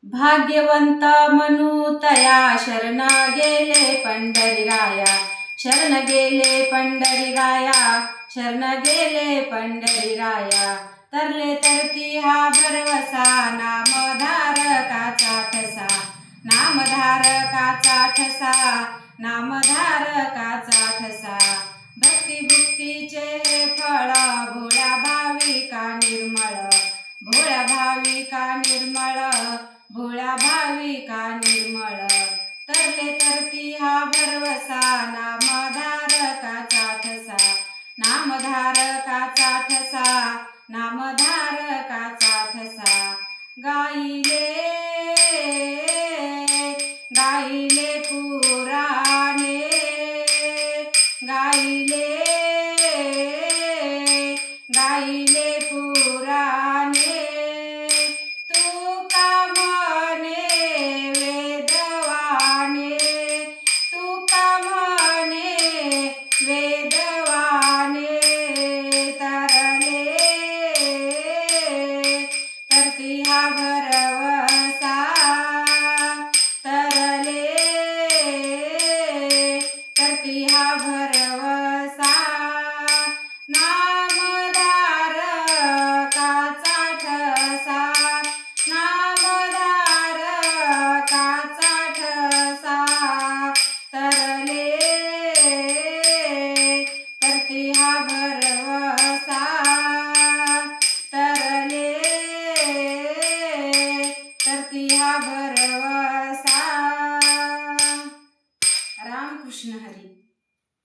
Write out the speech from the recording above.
भाग्यवंत म्हणू तया शरण गेले पंढरीराया, शरण गेले पंढरीराया, शरण गेले पंढरीराया। तरले तरती हा भरवसा, नामधारकाचा ठसा, नामधारकाचा ठसा, नामधारकाचा ठसा। भक्ती भुक्तीचे हे फळ, भोळ्या भाविका निर्मळ, भोळ्या भाविका निर्मळ, भोळ्या भाविका निर्मळ। तरले तरती हा भरवसा, नामधारकाचा ठसा, नामधारकाचा ठसा, नामधारकाचा ठसा। गाईले गाईले पुराणे, गाईले गाईले पुराणे। तुका म्हणे वेदवाणे, तुका म्हणे वेदवाणे। तरले तरती हा भरवसा, तरले तरती हा भरवसा। नामधारकाचा ठसा, नामधारकाचा ठसा। तरले तरती हा भरवसा।